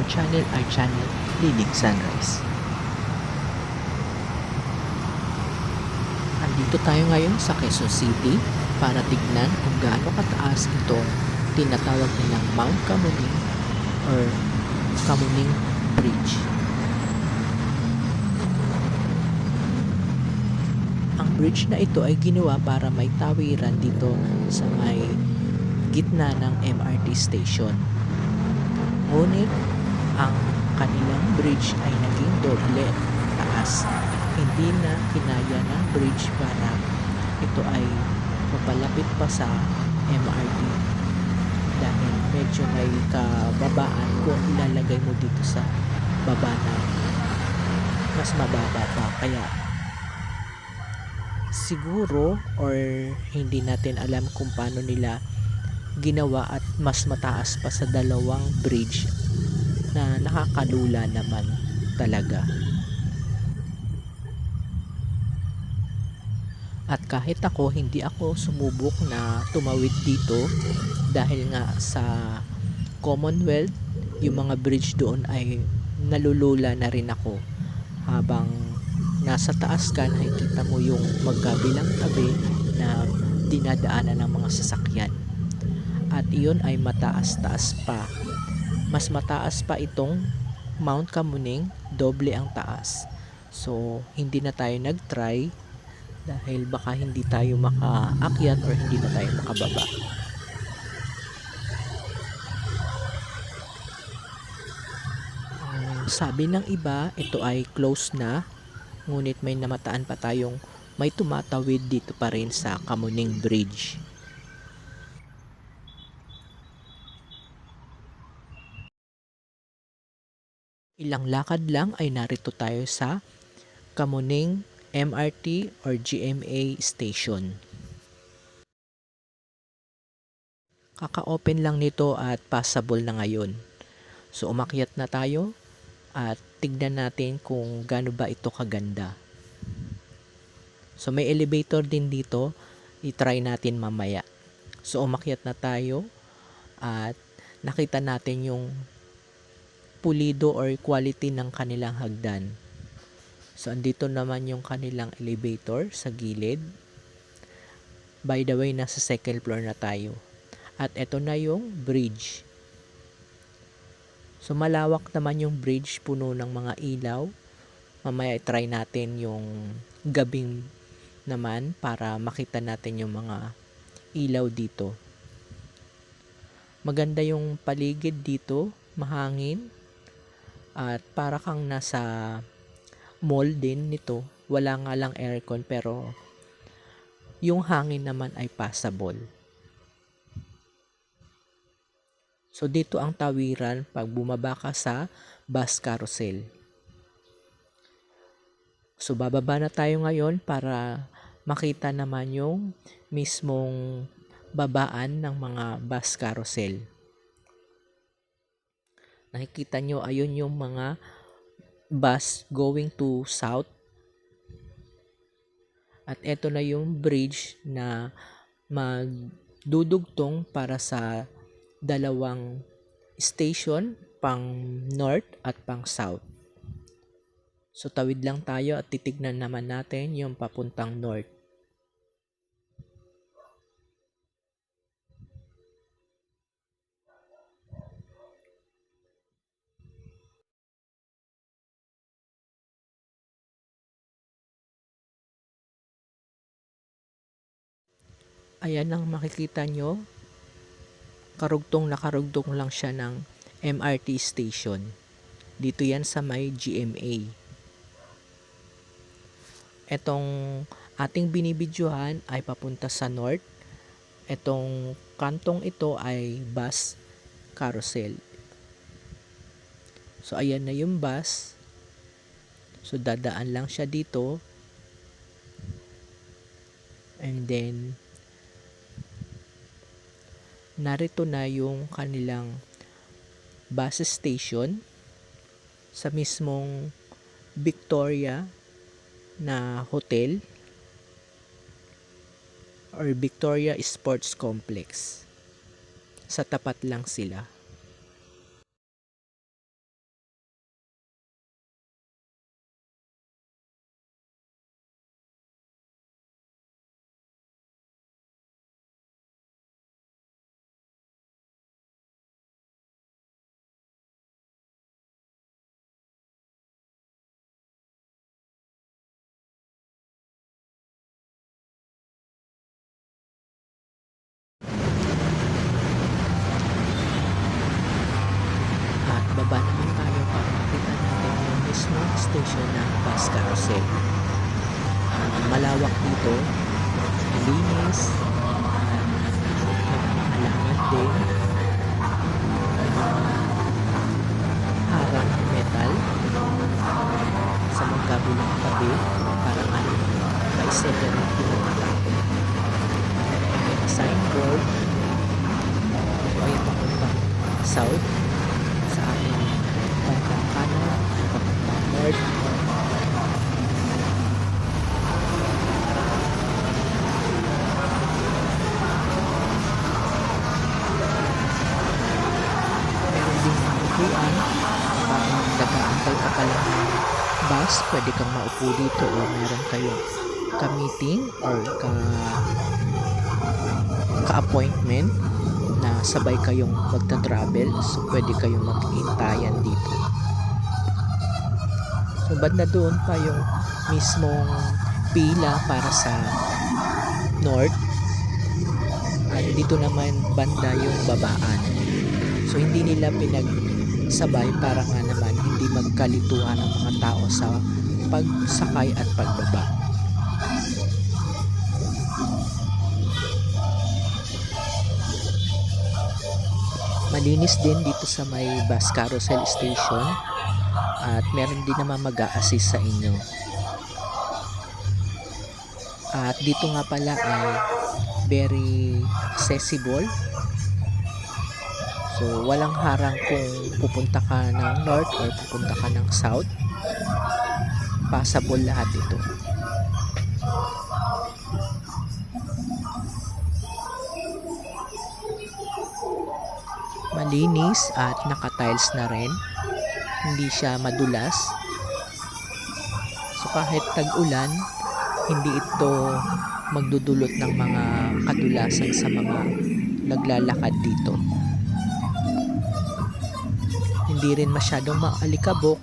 channel ay channel Lilig Sunrise. Andito tayo ngayon sa Quezon City para tignan kung gaano kataas itong tinatawag nilang Mount Kamuning or Kamuning Bridge. Ang bridge na ito ay ginawa para may tawiran dito sa may gitna ng MRT station. Ngunit ang kanilang bridge ay naging doble taas. Hindi na kinaya ng bridge para ito ay mapalapit pa sa MRT dahil medyo may kababaan kung ilalagay mo dito sa baba na mas mababa pa. Kaya siguro or hindi natin alam kung paano nila ginawa at mas mataas pa sa dalawang bridge na nakakalula naman talaga. At kahit ako, hindi ako sumubok na tumawid dito dahil nga sa Commonwealth, yung mga bridge doon ay nalulula na rin ako. Habang nasa taas ka, nakikita mo yung magkabilang tabi na dinadaanan ng mga sasakyan. At iyon ay mataas-taas pa. Mas mataas pa itong Mount Kamuning, doble ang taas. So, hindi na tayo nag-try dahil baka hindi tayo makaakyat or hindi na tayo makababa. Sabi ng iba, ito ay close na, ngunit may namataan pa tayong may tumatawid dito pa rin sa Kamuning Bridge. Ilang lakad lang ay narito tayo sa Kamuning MRT or GMA station. Kaka-open lang nito at passable na ngayon. So umakyat na tayo at tignan natin kung gaano ba ito kaganda. So may elevator din dito, i-try natin mamaya. So umakyat na tayo at nakita natin yung pulido or quality ng kanilang hagdan. So andito naman yung kanilang elevator sa gilid. By the way, nasa second floor na tayo. At ito na yung bridge. So malawak naman yung bridge, puno ng mga ilaw. Mamaya try natin yung gabing naman para makita natin yung mga ilaw dito. Maganda yung paligid dito, mahangin. At para kang nasa mall din nito. Wala nga lang aircon pero yung hangin naman ay passable. So dito ang tawiran pag bumaba ka sa bus carousel. So bababa na tayo ngayon para makita naman yung mismong babaan ng mga bus carousel. Nakikita nyo, ayun yung mga bus going to south. At eto na yung bridge na magdudugtong para sa dalawang station, pang north at pang south. So tawid lang tayo at titignan naman natin yung papuntang north. Ayan ang makikita nyo. Karugtong na karugtong lang siya ng MRT station. Dito yan sa may GMA. Etong ating binibidyohan ay papunta sa north. Etong kantong ito ay bus carousel. So ayan na yung bus. So dadaan lang siya dito. And then narito na yung kanilang bus station sa mismong Victoria na hotel or Victoria Sports Complex. Sa tapat lang sila. Bababa naman tayo para makita natin yung mismo station ng bus carousel. Malawak dito, malinis, at may mga halaman din, may mga harang metal sa magkabilang tabi para ma-separate yung mga tao. May signboard, ito ay papuntang south sa ating bandang kanan, papuntang north. Meron din mga upuan, kapag nag-aantay ka pa lang ng bus, pwede kang maupo dito o meron kayong ka-meeting or ka-appointment na sabay kayong magta-travel, so pwede kayong maghintayan dito. So banda doon pa yung mismong pila para sa north, at dito naman banda yung babaan. So hindi nila pinagsabay para nga naman hindi magkalituhan ang mga tao sa pagsakay at pagbaba. Malinis din dito sa may bus carousel station, at meron din naman mag-a-assist sa inyo. At dito nga pala ay very accessible. So walang harang kung pupunta ka ng north or pupunta ka ng south. Passable lahat ito. Malinis at naka-tiles na rin. Hindi siya madulas. So kahit tag-ulan, hindi ito magdudulot ng mga kadulasan sa mga naglalakad dito. Hindi rin masyadong maalikabok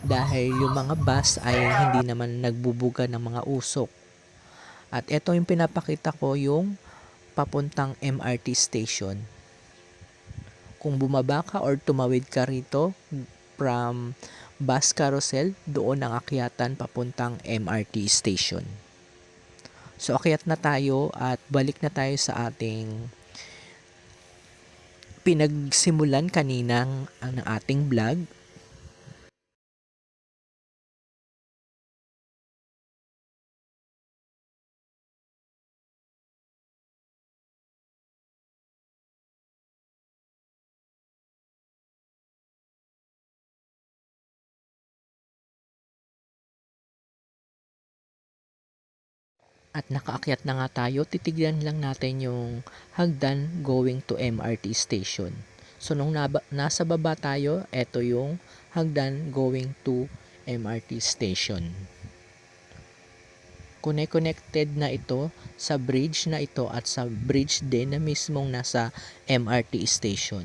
dahil yung mga bus ay hindi naman nagbubuga ng mga usok. At ito yung pinapakita ko, yung papuntang MRT station. Kung bumaba ka or tumawid ka rito from bus carousel, doon ang akyatan papuntang MRT station. So akyat na tayo at balik na tayo sa ating pinagsimulan kaninang ang ating vlog. At nakaakyat na nga tayo, titignan lang natin yung hagdan going to MRT station. So nung nasa baba tayo, eto yung hagdan going to MRT station. Connected na ito sa bridge na ito at sa bridge din na mismong nasa MRT station.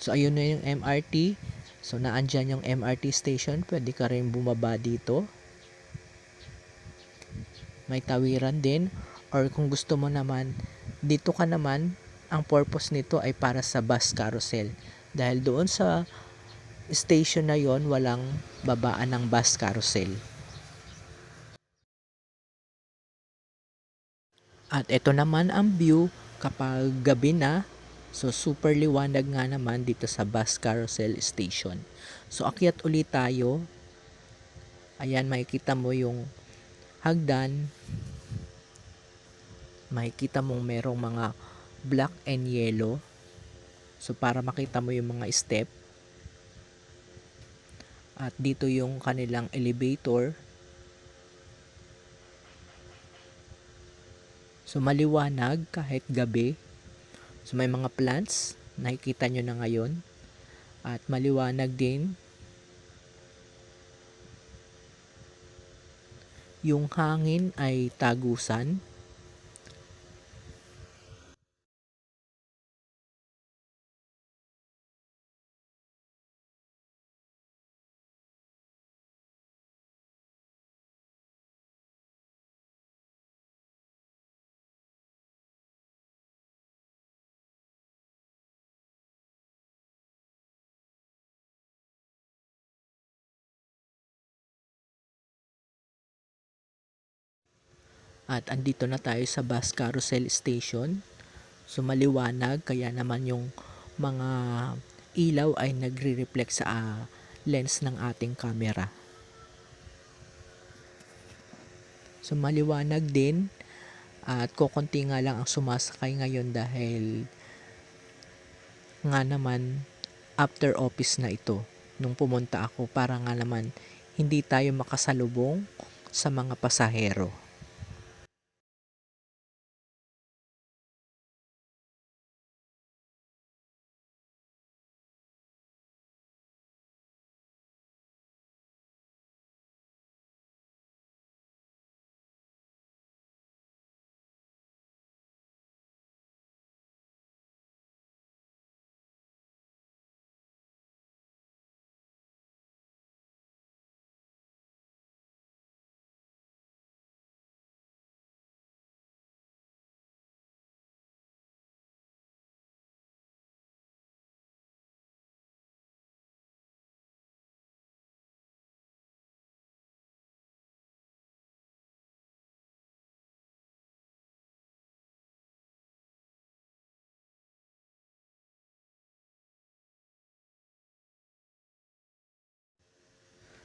So ayun na yung MRT. So naandyan yung MRT station, pwede ka rin bumaba dito. May tawiran din, or kung gusto mo naman, dito ka naman, ang purpose nito ay para sa bus carousel. Dahil doon sa station na yon, walang babaan ng bus carousel. At ito naman ang view kapag gabi na. So super liwanag nga naman dito sa bus carousel station. So akyat ulit tayo. Ayan, makikita mo yung hagdan. Makikita mong merong mga black and yellow. So para makita mo yung mga step. At dito yung kanilang elevator. So maliwanag kahit gabi. So may mga plants, nakikita nyo na ngayon. At maliwanag din. Yung hangin ay tagusan. At andito na tayo sa bus carousel station. So maliwanag kaya naman yung mga ilaw ay nagre-reflect sa lens ng ating camera. So maliwanag din at kokonti nga lang ang sumasakay ngayon dahil nga naman after office na ito nung pumunta ako para nga naman hindi tayo makasalubong sa mga pasahero.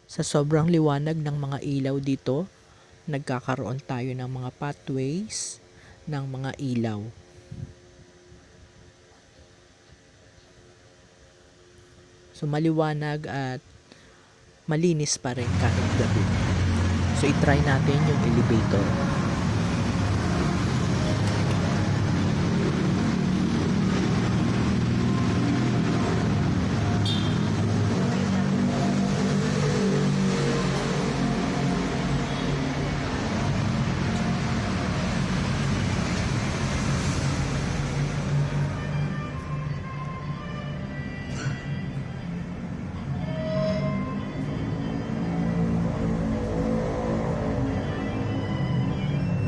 Sa sobrang liwanag ng mga ilaw dito, nagkakaroon tayo ng mga pathways ng mga ilaw. So maliwanag at malinis pa rin kahit gabi. So i-try natin yung elevator.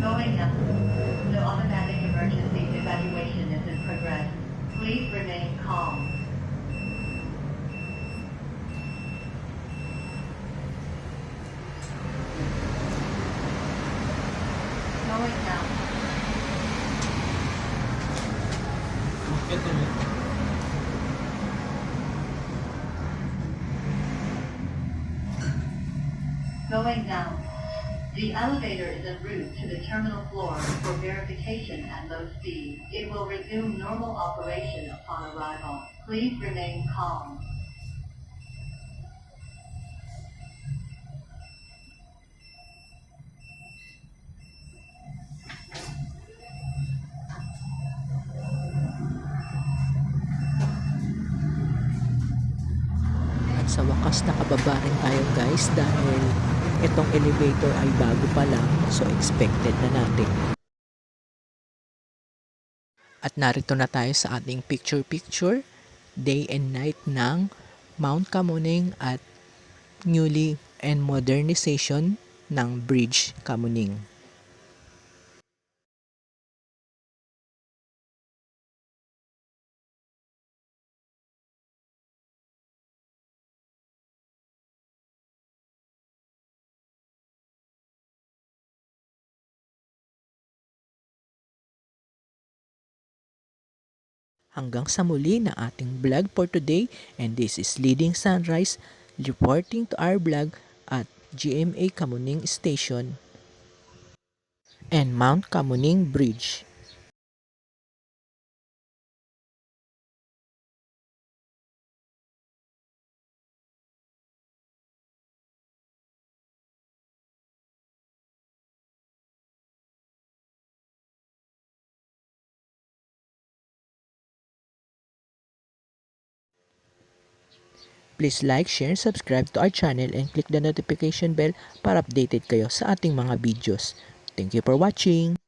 Going up. No automatic emergency evacuation is in progress. Please remain calm. Going down. Going down. The elevator is en route to the terminal floor for verification at low speed. It will resume normal operation upon arrival. Please remain calm. At sa wakas nakababa rin tayo guys dahil itong elevator ay bago pa lang, so expected na natin. At narito na tayo sa ating picture-picture, day and night ng Mount Kamuning at newly and modernization ng Bridge Kamuning. Hanggang sa muli na ating vlog for today, and this is Leading Sunrise reporting to our vlog at GMA Kamuning Station and Mount Kamuning Bridge. Please like, share, and subscribe to our channel and click the notification bell para updated kayo sa ating mga videos. Thank you for watching!